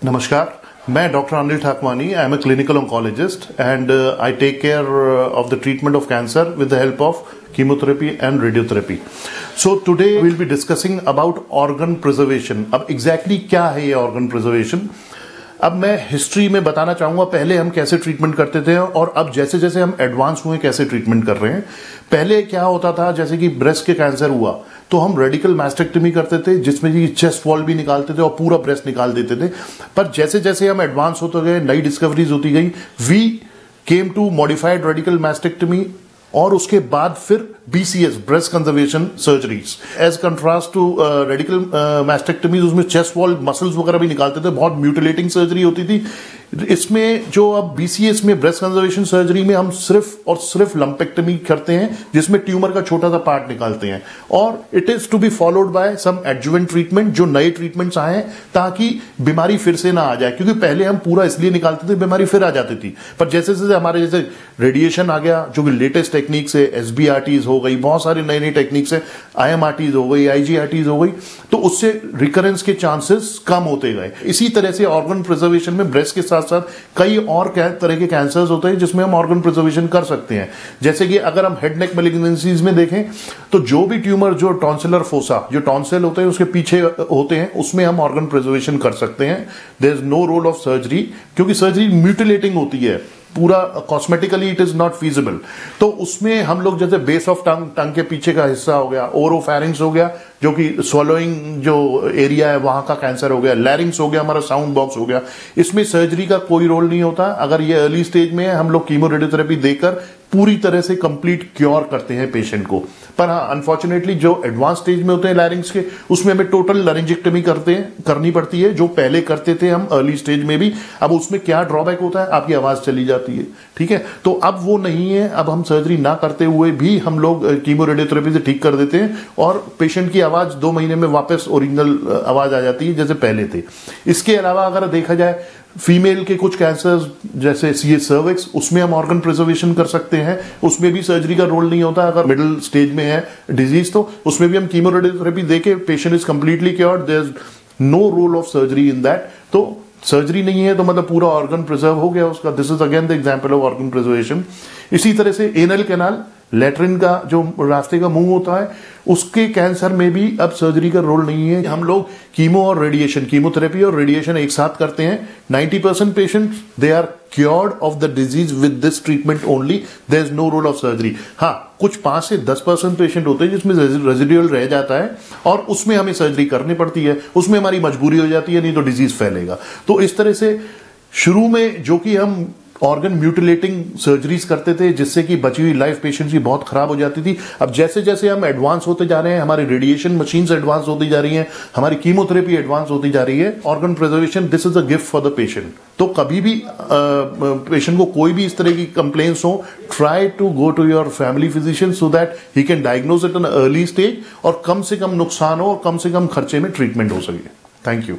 नमस्कार, मैं doctor Anil Thakwani. I am a clinical oncologist and I take care of the treatment of cancer with the help of chemotherapy and radiotherapy. So today we'll be discussing about organ preservation. अब exactly क्या है ये organ preservation? अब मैं history में बताना चाहूंगा पहले हम कैसे ट्रीटमेंट करते थे और अब जैसे जैसे हम एडवांस हुए कैसे ट्रीटमेंट कर रहे हैं. पहले क्या होता था, जैसे कि ब्रेस्ट के कैंसर हुआ तो हम रेडिकल मैस्टेक्टमी करते थे जिसमें कि चेस्ट वॉल भी निकालते थे और पूरा ब्रेस्ट निकाल देते थे. पर जैसे जैसे हम एडवांस होते गए, नई डिस्कवरीज होती गई, we came to modified radical mastectomy और उसके बाद फिर BCS breast conservation surgeries as contrast to radical mastectomy. उसमें चेस्ट वॉल मसल्स वगैरह भी निकालते थे, बहुत म्यूटिलेटिंग सर्जरी होती थी. इसमें जो अब BCS में ब्रेस्ट कंजर्वेशन सर्जरी में हम सिर्फ और सिर्फ लंपेक्टमी करते हैं जिसमें ट्यूमर का छोटा सा पार्ट निकालते हैं और it is to be followed by some adjuvant treatment, जो नए ट्रीटमेंट्स आए ताकि बीमारी फिर से ना आ जाए. क्योंकि पहले हम पूरा इसलिए निकालते थे बीमारी फिर आ जाती थी, पर जैसे जैसे हमारे जैसे रेडिएशन आ गया, जो कि लेटेस्ट टेक्निक्स है, SBRTs हो गई, बहुत सारी नई नई टेक्निक्स है, IMRTs हो गई, IGRTs हो गई, तो उससे रिकरेंस के चांसेस कम होते गए. इसी तरह से ऑर्गन प्रिजर्वेशन में ब्रेस्ट के साथ साथ कई और तरह के कैंसर्स होते हैं जिसमें हम ऑर्गन प्रिजर्वेशन कर सकते हैं. जैसे कि अगर हम हेड नेक मैलिग्नेंसीज में देखें तो जो भी ट्यूमर, जो टॉन्सिलर फोसा, जो टॉन्सिल होते हैं उसके पीछे होते हैं, उसमें हम ऑर्गन प्रिजर्वेशन कर सकते हैं. There is no role of surgery, क्योंकि सर्जरी म्यूटिलेटिंग होती है, पूरा cosmetically it is not feasible. तो उसमें हम लोग जैसे बेस ऑफ टंग के पीछे का हिस्सा हो गया, ओरोफैरिंग्स हो गया जो कि स्वलोइंग जो एरिया है वहां का कैंसर हो गया, लैरिंग्स हो गया, हमारा साउंड बॉक्स हो गया, इसमें सर्जरी का कोई रोल नहीं होता. अगर ये अर्ली स्टेज में है हम लोग कीमो रेडियोथेरेपी देकर पूरी तरह से कंप्लीट क्योर करते हैं पेशेंट को. पर हाँ, अनफॉर्चुनेटली जो एडवांस स्टेज में होते हैं लैरिंग्स के, उसमें हमें टोटल लैरिंजेक्टमी करनी पड़ती है, जो पहले करते थे हम अर्ली स्टेज में भी. अब उसमें क्या ड्रॉबैक होता है, आपकी आवाज चली जाती है, ठीक है, तो अब वो नहीं है. अब हम सर्जरी ना करते हुए भी हम लोग कीमो रेडियोथेरेपी से ठीक कर देते हैं और पेशेंट की आवाज 2 महीने में वापस ओरिजिनल आवाज आ जाती है जैसे पहले थे. इसके अलावा अगर देखा जाए फीमेल के कुछ कैंसर्स जैसे CA सर्विक्स, उसमें हम ऑर्गन प्रिजर्वेशन कर सकते हैं, उसमें भी सर्जरी का रोल नहीं होता. अगर मिडिल स्टेज में है डिजीज तो उसमें भी हम कीमो रेडियोथेरेपी देके patient is completely cured. There is no role of surgery in that. तो सर्जरी नहीं है तो मतलब पूरा ऑर्गन प्रिजर्व हो गया उसका. This is again the example of organ preservation. इसी तरह से एनल कैनाल, लेट्रिन का जो रास्ते का मुंह होता है, उसके कैंसर में भी अब सर्जरी का रोल नहीं है. हम लोग कीमो और रेडिएशन, कीमोथेरेपी और रेडिएशन एक साथ करते हैं. 90% patients they are cured of the disease with this treatment only. There is no role of surgery. हाँ, कुछ 5 से 10% पेशेंट होते हैं जिसमें रेजिडुअल रह जाता है और उसमें हमें सर्जरी करनी पड़ती है. उसमें हमारी मजबूरी हो जाती है, नहीं तो डिजीज फैलेगा. तो इस तरह से शुरू में जो कि हम ऑर्गन म्यूटिलेटिंग सर्जरीज करते थे जिससे कि बची हुई लाइफ पेशेंट्स की बहुत खराब हो जाती थी. अब जैसे जैसे हम एडवांस होते जा रहे हैं, हमारी रेडिएशन मशीन्स एडवांस होती जा रही हैं, हमारी कीमोथेरेपी एडवांस होती जा रही है. Organ preservation, this is a gift for the patient. तो कभी भी पेशेंट को कोई भी इस तरह की कंप्लेंट्स हो, try to go to your family physician so that he can diagnose it in early stage और कम से कम नुकसान हो और कम से कम खर्चे में ट्रीटमेंट हो सके. Thank you.